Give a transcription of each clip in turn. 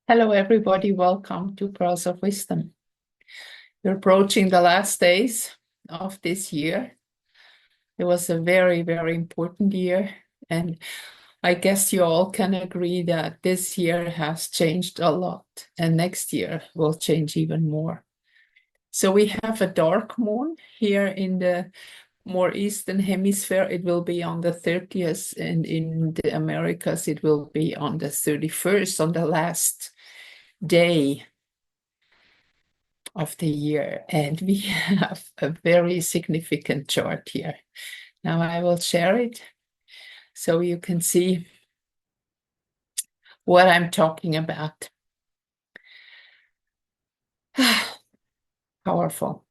Hello, everybody. Welcome to Pearls of Wisdom. We're approaching the last days of this year. It was a very, very important year. And I guess you all can agree that this year has changed a lot. And next year will change even more. So we have a dark moon here in the more eastern hemisphere. It will be on the 30th. And in the Americas, it will be on the 31st, on the last day of the year, and we have a very significant chart here. Now I will share it so you can see what I'm talking about. Powerful.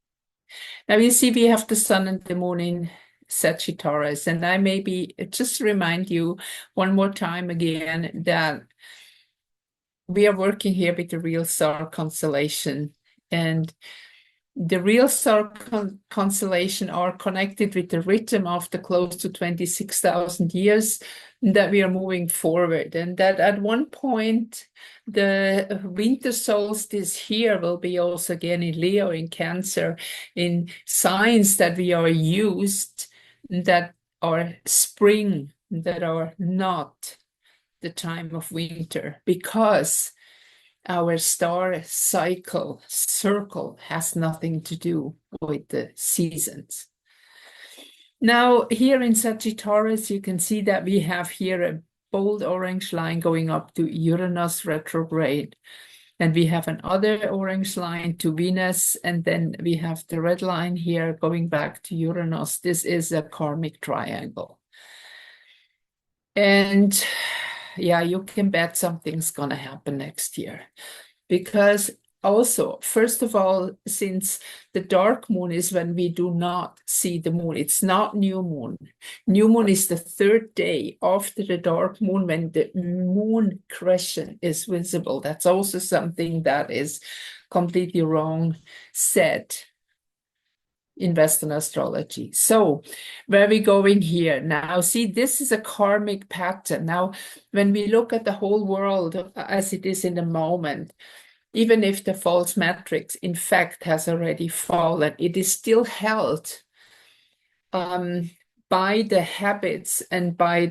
Now you see we have the sun and the moon in Sagittarius, and I maybe just remind you one more time again that we are working here with the real star constellation, and the real star constellation are connected with the rhythm of the close to 26,000 years that we are moving forward. And that at one point, the winter solstice here will be also again in Leo, in Cancer, in signs that we are used, that are spring, that are not the time of winter, because our star circle has nothing to do with the seasons. Now, here in Sagittarius, you can see that we have here a bold orange line going up to Uranus retrograde. And we have another orange line to Venus, and then we have the red line here going back to Uranus. This is a karmic triangle. And yeah, you can bet something's going to happen next year. Because also, first of all, since the dark moon is when we do not see the moon, it's not new moon. New moon is the third day after the dark moon when the moon crescent is visible. That's also something that is completely wrong said in Western astrology. So where are we going here? Now, see, this is a karmic pattern. Now, when we look at the whole world as it is in the moment, even if the false matrix, in fact, has already fallen, it is still held by the habits and by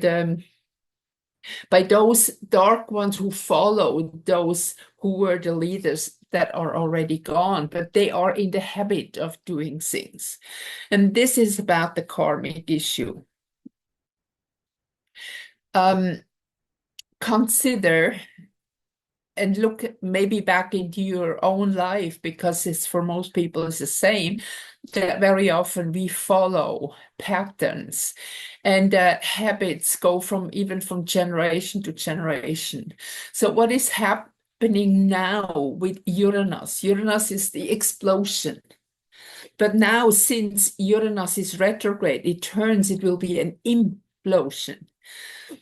those dark ones who followed those who were the leaders that are already gone, but they are in the habit of doing things. And this is about the karmic issue. Consider and look maybe back into your own life, because it's for most people it's the same, that very often we follow patterns and habits go from generation to generation. So what is happening now with Uranus? Uranus is the explosion. But now, since Uranus is retrograde, it will be an implosion.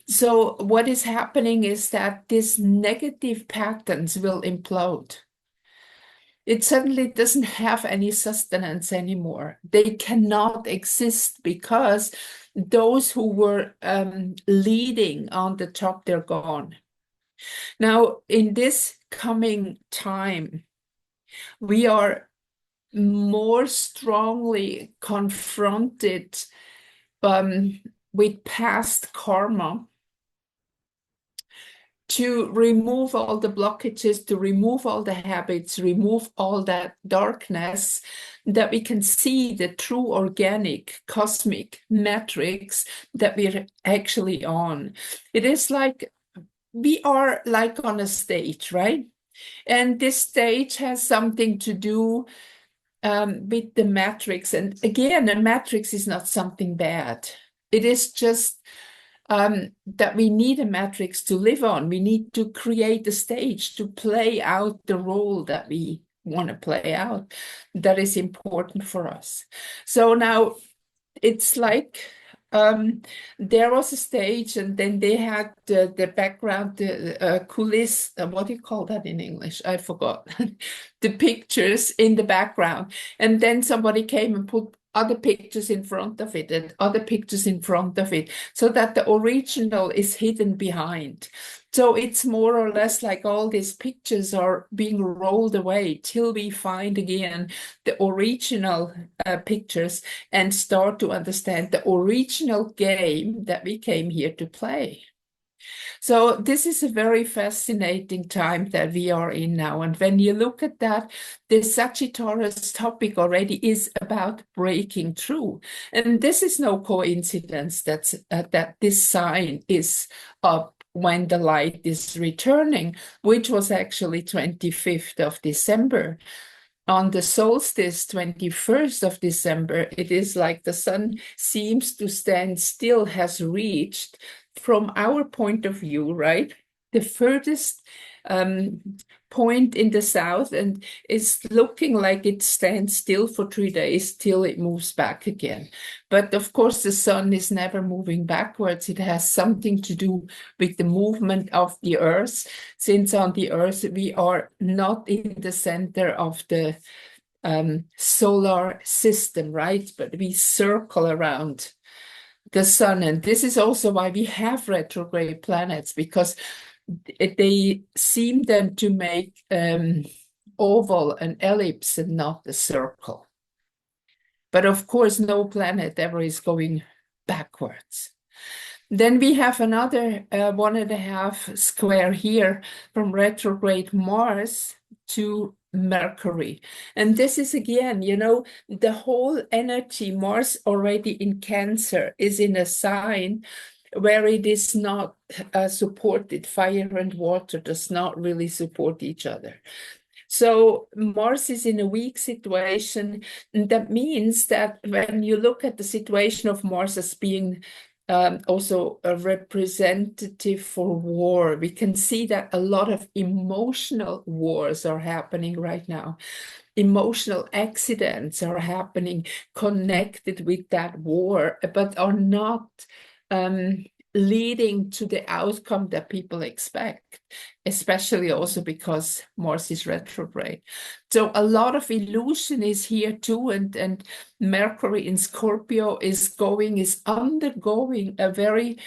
So what is happening is that these negative patterns will implode. It suddenly doesn't have any sustenance anymore. They cannot exist because those who were leading on the top, they're gone. Now, in this coming time, we are more strongly confronted with past karma, to remove all the blockages, to remove all the habits, remove all that darkness, that we can see the true organic cosmic matrix that we're actually on. It is like we are like on a stage, right? And this stage has something to do with the matrix. And again, a matrix is not something bad. It is just that we need a matrix to live on. We need to create a stage to play out the role that we want to play out. That is important for us. So now it's like there was a stage, and then they had the background, the coulisses. What do you call that in English? I forgot. The pictures in the background, and then somebody came and put other pictures in front of it and other pictures in front of it, so that the original is hidden behind. So it's more or less like all these pictures are being rolled away till we find again the original pictures and start to understand the original game that we came here to play. So this is a very fascinating time that we are in now. And when you look at that, the Sagittarius topic already is about breaking through. And this is no coincidence that this sign is up when the light is returning, which was actually 25th of December. On the solstice, 21st of December, it is like the sun seems to stand still, has reached, from our point of view, right, the furthest point in the south, and it's looking like it stands still for 3 days till it moves back again. But of course, the sun is never moving backwards. It has something to do with the movement of the earth, since on the earth we are not in the center of the solar system, right? But we circle around the sun. And this is also why we have retrograde planets, because they seem then to make oval, an ellipse, and not a circle. But of course, no planet ever is going backwards. Then we have another 1.5 square here from retrograde Mars to Mercury. And this is again, you know, the whole energy, Mars already in Cancer, is in a sign where it is not supported. Fire and water does not really support each other. So Mars is in a weak situation. And that means that when you look at the situation of Mars as being also a representative for war, we can see that a lot of emotional wars are happening right now. Emotional accidents are happening connected with that war, but are not leading to the outcome that people expect, especially also because Mars is retrograde. So a lot of illusion is here too, and Mercury in Scorpio is undergoing a very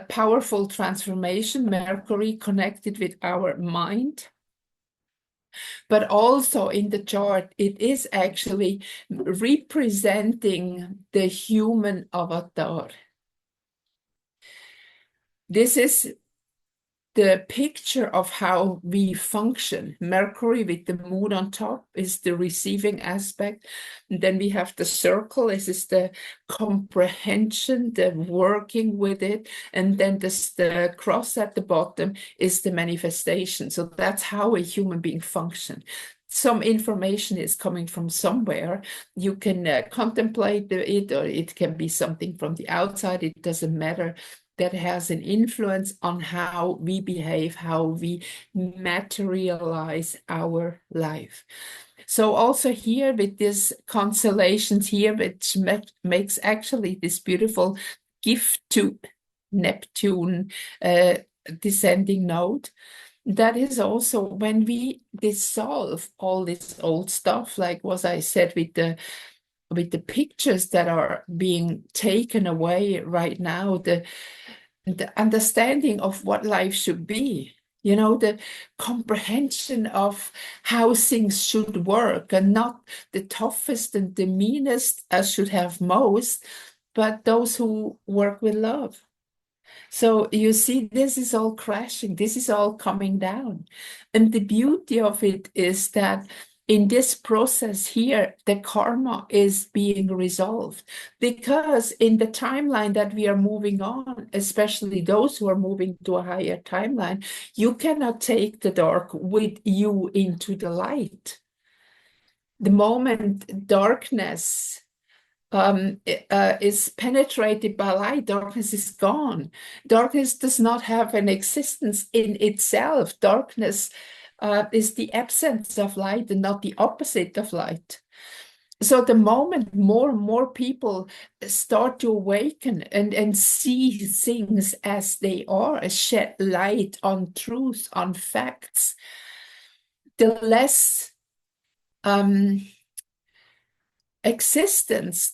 powerful transformation. Mercury connected with our mind. But also in the chart, it is actually representing the human avatar. This is the picture of how we function. Mercury with the moon on top is the receiving aspect. And then we have the circle. This is the comprehension, the working with it. And then the cross at the bottom is the manifestation. So that's how a human being functions. Some information is coming from somewhere. You can contemplate it, or it can be something from the outside. It doesn't matter. That has an influence on how we behave, how we materialize our life. So also here with these constellations here, which makes actually this beautiful gift to Neptune descending node. That is also when we dissolve all this old stuff, like what I said with the pictures that are being taken away right now, the understanding of what life should be, you know, the comprehension of how things should work, and not the toughest and the meanest as should have most, but those who work with love. So you see, this is all crashing, this is all coming down. And the beauty of it is that in this process here, the karma is being resolved, because in the timeline that we are moving on, especially those who are moving to a higher timeline, you cannot take the dark with you into the light. The moment darkness is penetrated by light, darkness is gone. Darkness does not have an existence in itself. Darkness is the absence of light and not the opposite of light. So the moment more and more people start to awaken and see things as they are, shed light on truth, on facts, the less existence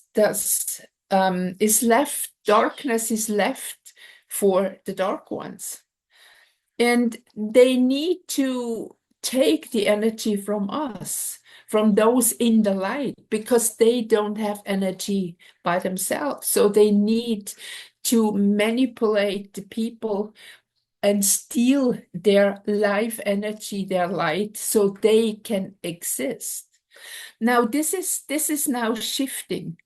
is left, darkness is left for the dark ones. And they need to take the energy from us, from those in the light, because they don't have energy by themselves. So they need to manipulate the people and steal their life energy, their light, so they can exist. Now this is now shifting,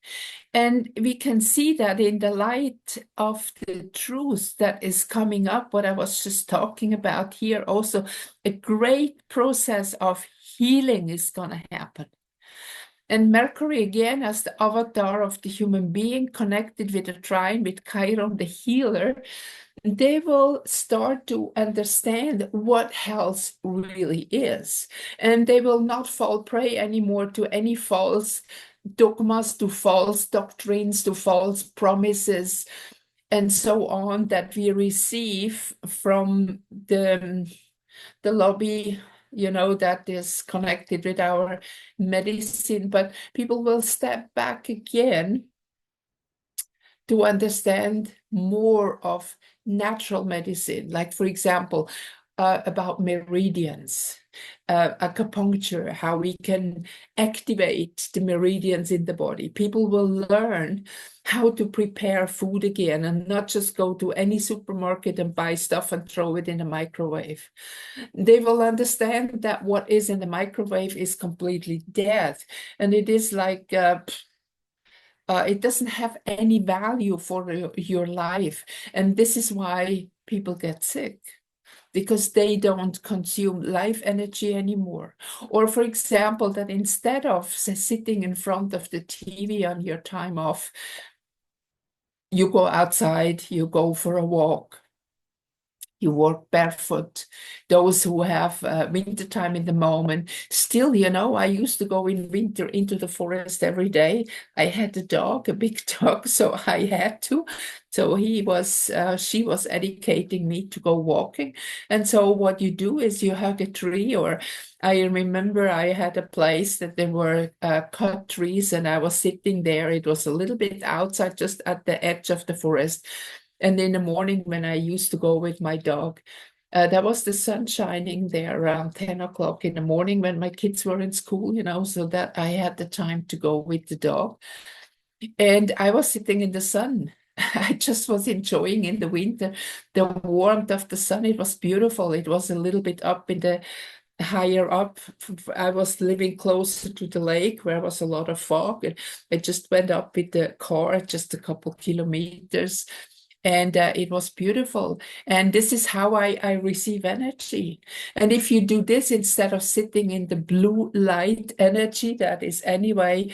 and we can see that in the light of the truth that is coming up, what I was just talking about here, also a great process of healing is going to happen. And Mercury, again, as the avatar of the human being, connected with the trine, with Chiron, the healer, they will start to understand what health really is. And they will not fall prey anymore to any false dogmas, to false doctrines, to false promises, and so on that we receive from the lobby, that is connected with our medicine. But people will step back again to understand more of natural medicine, like, for example, about meridians, acupuncture, how we can activate the meridians in the body. People will learn how to prepare food again and not just go to any supermarket and buy stuff and throw it in a microwave. They will understand that what is in the microwave is completely dead. And it is like, it doesn't have any value for your life. And this is why people get sick, because they don't consume life energy anymore. Or, for example, that instead of sitting in front of the TV on your time off, you go outside, you go for a walk, you walk barefoot. Those who have winter time in the moment, still, I used to go in winter into the forest every day. I had a dog, a big dog, so I had to. So she was educating me to go walking. And so what you do is you hug a tree, or I remember I had a place that there were cut trees, and I was sitting there. It was a little bit outside, just at the edge of the forest. And in the morning, when I used to go with my dog, there was the sun shining there around 10 o'clock in the morning when my kids were in school, so that I had the time to go with the dog. And I was sitting in the sun. I just was enjoying in the winter the warmth of the sun. It was beautiful. It was a little bit up in the higher up. I was living closer to the lake where was a lot of fog. And I just went up with the car just a couple kilometers. And it was beautiful. And this is how I receive energy. And if you do this instead of sitting in the blue light energy that is anyway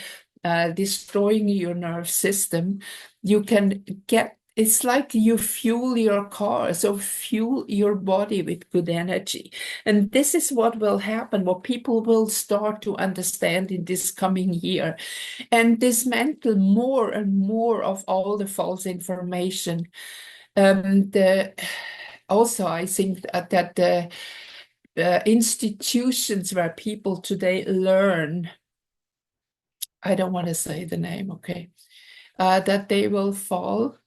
destroying your nerve system, you can get, it's like you fuel your car, so fuel your body with good energy. And this is what will happen, what people will start to understand in this coming year, and dismantle more and more of all the false information. Also, I think that the institutions where people today learn, I don't want to say the name, okay, that they will fall,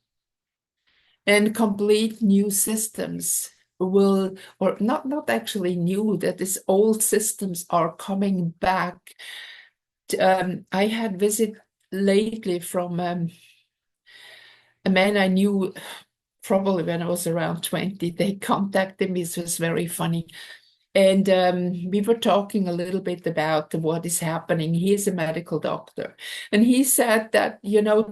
and complete new systems will, or not actually new, that these old systems are coming back. I had visit lately from a man I knew probably when I was around 20. They contacted me. It was very funny. And we were talking a little bit about what is happening. He is a medical doctor. And he said that,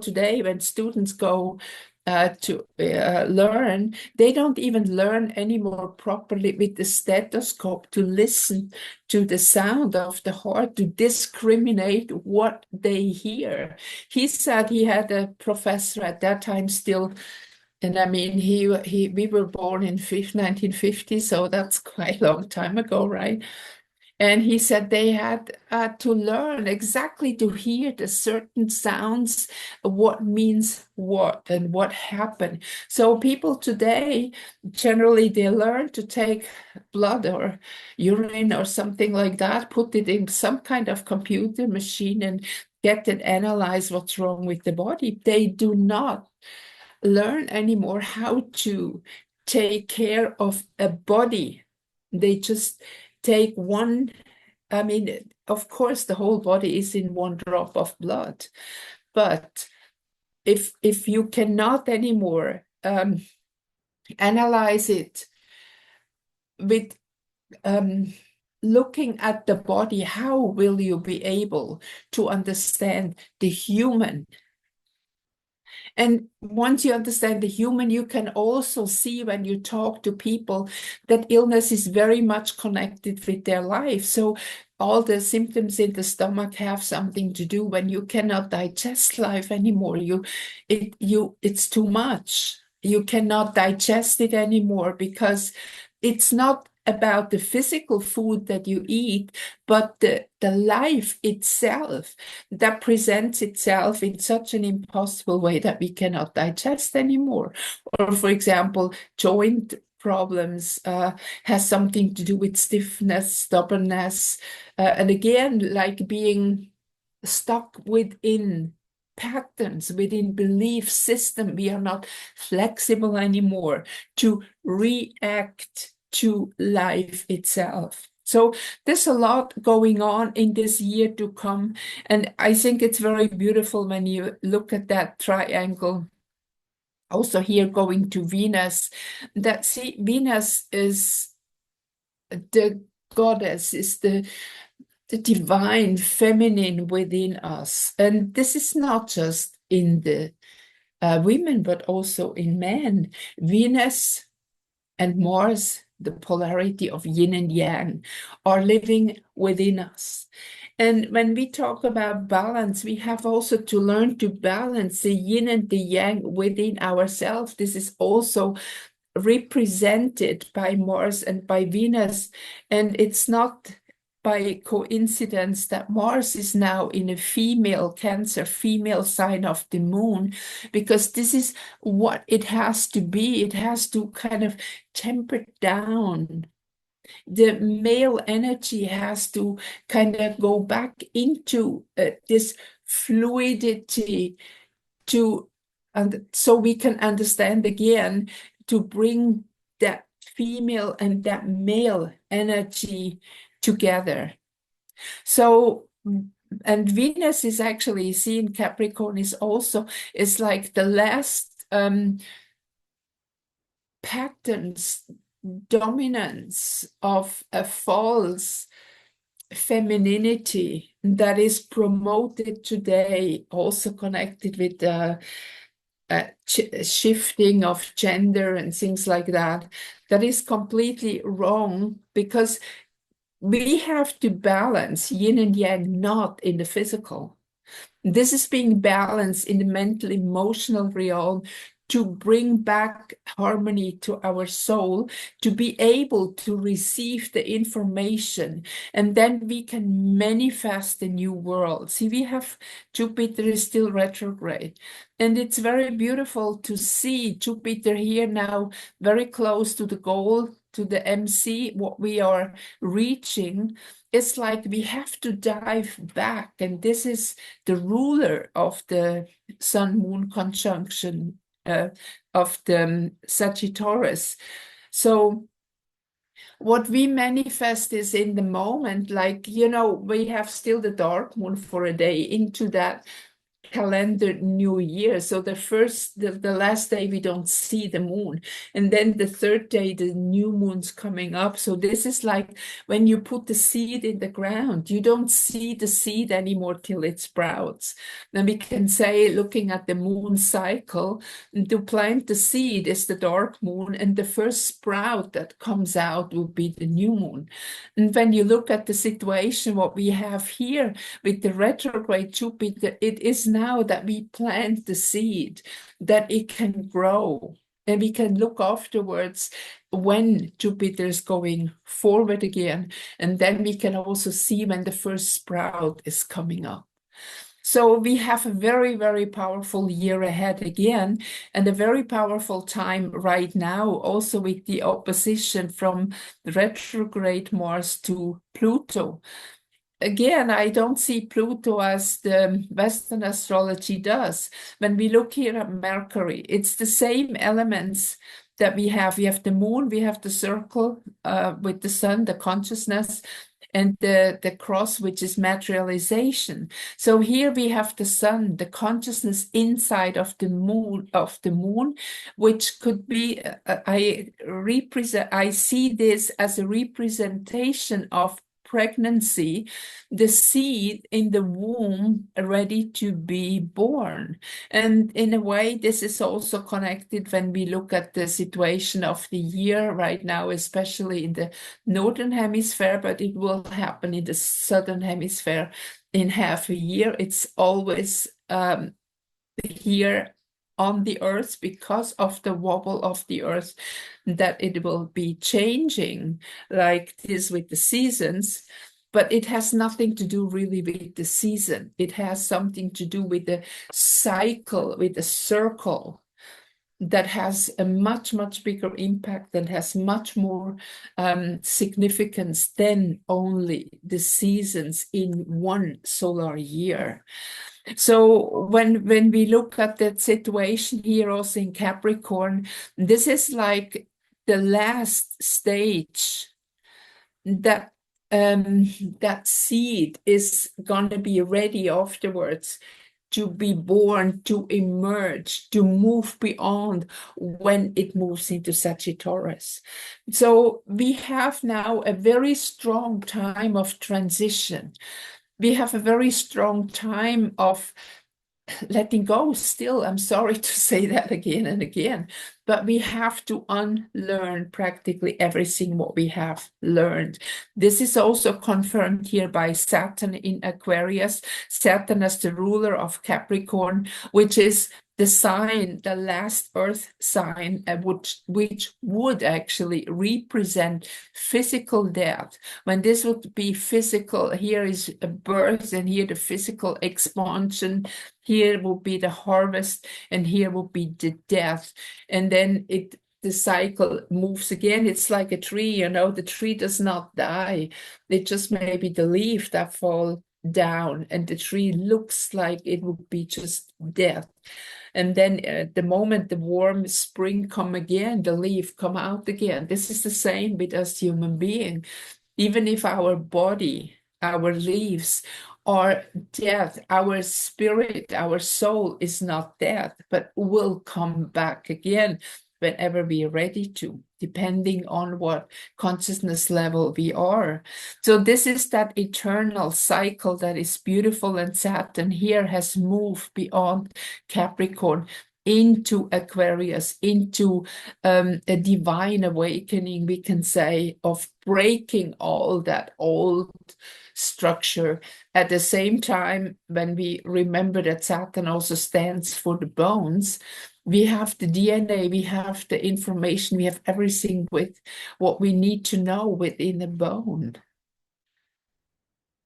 today when students go to learn, they don't even learn anymore properly with the stethoscope to listen to the sound of the heart, to discriminate what they hear. He said he had a professor at that time still. And I mean, we were born in 1950, so that's quite a long time ago, right? And he said they had to learn exactly to hear the certain sounds, what means what and what happened. So people today, generally, they learn to take blood or urine or something like that, put it in some kind of computer machine and get and analyze what's wrong with the body. They do not learn anymore how to take care of a body. They just take one, I mean, of course, the whole body is in one drop of blood, but if you cannot anymore analyze it with looking at the body, how will you be able to understand the human? And once you understand the human, you can also see when you talk to people that illness is very much connected with their life. So all the symptoms in the stomach have something to do when you cannot digest life anymore. It's too much. You cannot digest it anymore because it's not about the physical food that you eat, but the life itself that presents itself in such an impossible way that we cannot digest anymore. Or, for example, joint problems has something to do with stiffness, stubbornness, and again, like being stuck within patterns, within belief system. We are not flexible anymore to react to life itself. So there's a lot going on in this year to come. And I think it's very beautiful when you look at that triangle. Also here going to Venus, that see, Venus is the goddess, is the divine feminine within us. And this is not just in the women, but also in men. Venus and Mars, the polarity of yin and yang, are living within us. And when we talk about balance, we have also to learn to balance the yin and the yang within ourselves. This is also represented by Mars and by Venus. And it's not by coincidence that Mars is now in a female Cancer, female sign of the moon, because this is what it has to be. It has to kind of temper down. The male energy has to kind of go back into this fluidity and so we can understand again to bring that female and that male energy together. So, and Venus is actually seen, Capricorn is also, is like the last patterns, dominance of a false femininity that is promoted today, also connected with the shifting of gender and things like that. That is completely wrong because we have to balance yin and yang, not in the physical. This is being balanced in the mental, emotional realm to bring back harmony to our soul, to be able to receive the information, and then we can manifest the new world. See, we have Jupiter is still retrograde, and it's very beautiful to see Jupiter here now very close to the goal, to the MC, what we are reaching. It's like we have to dive back, and this is the ruler of the Sun-Moon conjunction of the Sagittarius. So what we manifest is in the moment, like, you know, we have still the dark moon for a day into that calendar new year. So the last day we don't see the moon, and then the third day the new moon's coming up. So this is like when you put the seed in the ground, you don't see the seed anymore till it sprouts. Then we can say, looking at the moon cycle, to plant the seed is the dark moon, and the first sprout that comes out will be the new moon. And when you look at the situation, what we have here with the retrograde Jupiter, it is now that we plant the seed, that it can grow. And we can look afterwards when Jupiter is going forward again. And then we can also see when the first sprout is coming up. So we have a very, very powerful year ahead again, and a very powerful time right now, also with the opposition from retrograde Mars to Pluto. Again, I don't see Pluto as the Western astrology does. When we look here at Mercury, it's the same elements that we have the moon, we have the circle with the sun, the consciousness, and the cross, which is materialization. So here we have the sun, the consciousness inside of the moon, which could be I see this as a representation of pregnancy, the seed in the womb ready to be born. And in a way, this is also connected when we look at the situation of the year right now, especially in the northern hemisphere, but it will happen in the southern hemisphere in half a year. It's always here on the earth, because of the wobble of the earth, that it will be changing like this with the seasons. But it has nothing to do really with the season. It has something to do with the cycle, with the circle, that has a much, much bigger impact and has much more significance than only the seasons in one solar year. So when we look at that situation here also in Capricorn, this is like the last stage that that seed is going to be ready afterwards to be born, to emerge, to move beyond when it moves into Sagittarius. So we have now a very strong time of transition. We have a very strong time of letting go still. I'm sorry to say that again and again, but we have to unlearn practically everything what we have learned. This is also confirmed here by Saturn in Aquarius, Saturn as the ruler of Capricorn, which is the sign, the last earth sign, which would actually represent physical death. When this would be physical, here is a birth, and here the physical expansion, here will be the harvest, and here will be the death. And then the cycle moves again. It's like a tree, the tree does not die. It just maybe the leaf that fall down, and the tree looks like it would be just death. And then the moment the warm spring come again, the leaf come out again. This is the same with us human being. Even if our body, our leaves are death, our spirit, our soul is not death, but will come back again whenever we are ready to, depending on what consciousness level we are. So this is that eternal cycle that is beautiful, and Saturn here has moved beyond Capricorn into Aquarius, into a divine awakening, we can say, of breaking all that old structure. At the same time, when we remember that Saturn also stands for the bones, we have the DNA, we have the information, we have everything with what we need to know within a bone.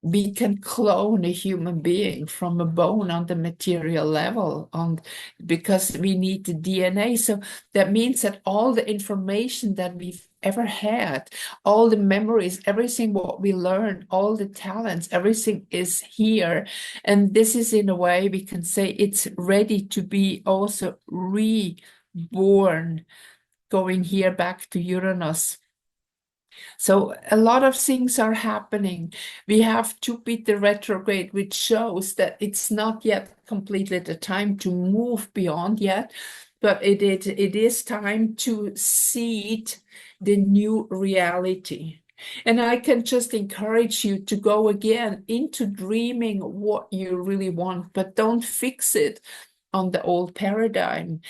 We can clone a human being from a bone on the material level, because we need the DNA. So that means that all the information that we've ever had, all the memories, everything what we learned, all the talents, everything is here. And this is, in a way, we can say it's ready to be also reborn, going here back to Uranus. So a lot of things are happening. We have Jupiter retrograde, which shows that it's not yet completely the time to move beyond yet, but it is time to seed the new reality. And I can just encourage you to go again into dreaming what you really want, but don't fix it on the old paradigm.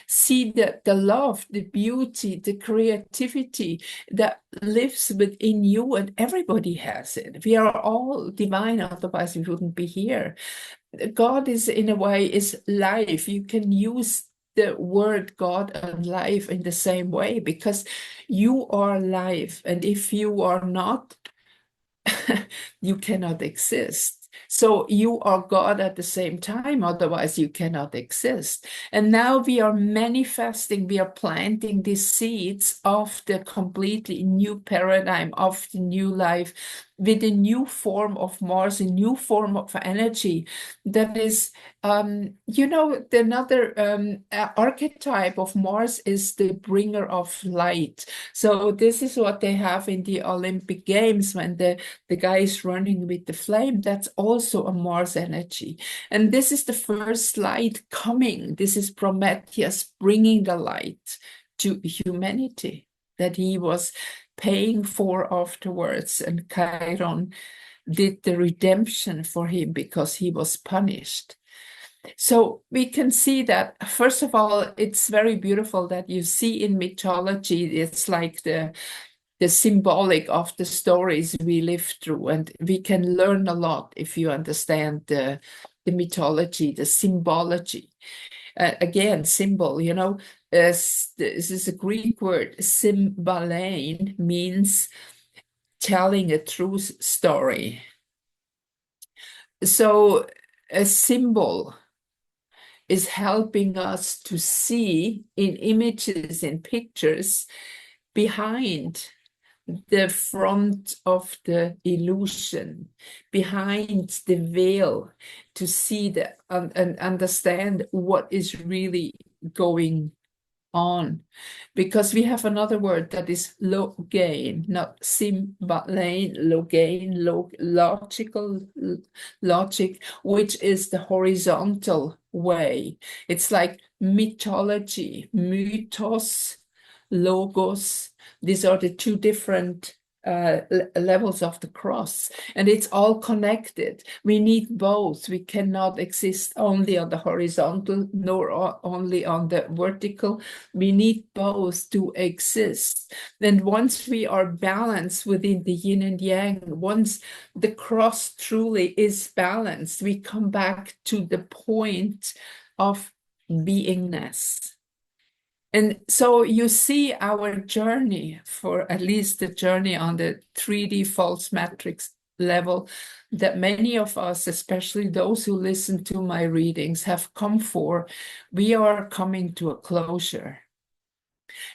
See the love, the beauty, the creativity that lives within you, and everybody has it. We are all divine, otherwise we wouldn't be here. God is, in a way, is life. You can use the word God and life in the same way, because you are life, and if you are not, you cannot exist. So you are God at the same time, otherwise you cannot exist. And now we are manifesting, we are planting these seeds of the completely new paradigm, of the new life with a new form of Mars, a new form of energy that is, another archetype of Mars is the bringer of light. So this is what they have in the Olympic Games when the guy is running with the flame. That's also a Mars energy. And this is the first light coming. This is Prometheus bringing the light to humanity that he was paying for afterwards. And Chiron did the redemption for him because he was punished. So we can see that, first of all, it's very beautiful that you see in mythology, it's like the symbolic of the stories we live through. And we can learn a lot if you understand the mythology, the symbology. Again, symbol, this is a Greek word, symbalein, means telling a true story. So a symbol is helping us to see in images, in pictures, behind the front of the illusion, behind the veil, to see and understand what is really going on. Because we have another word that is logain, not symbalein, logain, logic, which is the horizontal way. It's like mythology, mythos, logos. These are the two different levels of the cross, and it's all connected. We need both. We cannot exist only on the horizontal nor only on the vertical. We need both to exist. And once we are balanced within the yin and yang, once the cross truly is balanced, we come back to the point of beingness. And so you see our journey, for at least the journey on the 3D false matrix level, that many of us, especially those who listen to my readings, have come for. We are coming to a closure.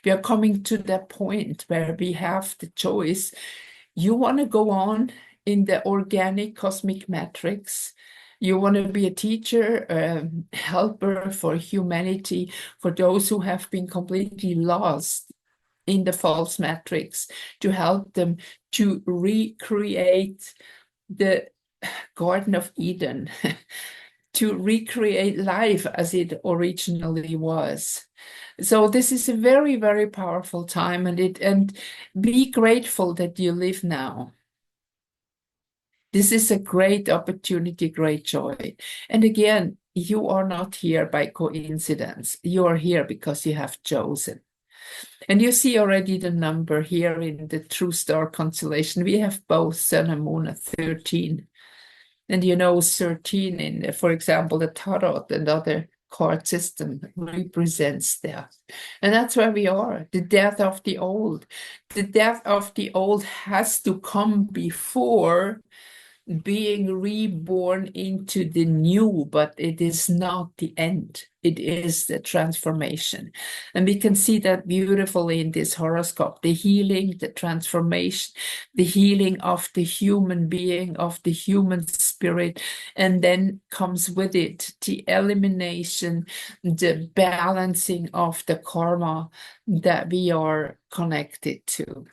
We are coming to that point where we have the choice. You want to go on in the organic cosmic matrix. You want to be a teacher, helper for humanity, for those who have been completely lost in the false matrix, to help them to recreate the Garden of Eden, to recreate life as it originally was. So this is a very, very powerful time, and be grateful that you live now. This is a great opportunity, great joy. And again, you are not here by coincidence. You are here because you have chosen. And you see already the number here in the True Star constellation. We have both Sun and Moon at 13. And 13 in, for example, the Tarot and other card system represents death. And that's where we are, the death of the old. The death of the old has to come before being reborn into the new, but it is not the end. It is the transformation. And we can see that beautifully in this horoscope, the healing, the transformation, the healing of the human being, of the human spirit, and then comes with it the elimination, the balancing of the karma that we are connected to.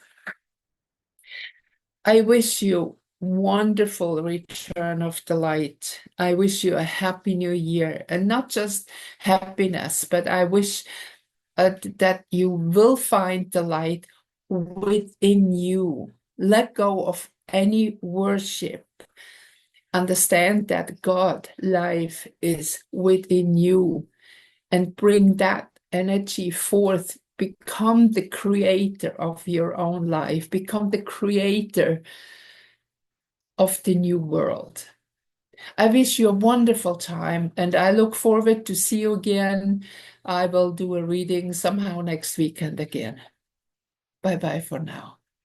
I wish you wonderful return of the light. I wish you a happy new year, and not just happiness, but I wish that you will find the light within you. Let go of any worship. Understand that God, life is within you, and bring that energy forth. Become the creator of your own life. Become the creator of the new world. I wish you a wonderful time, and I look forward to see you again. I will do a reading somehow next weekend again. Bye-bye for now.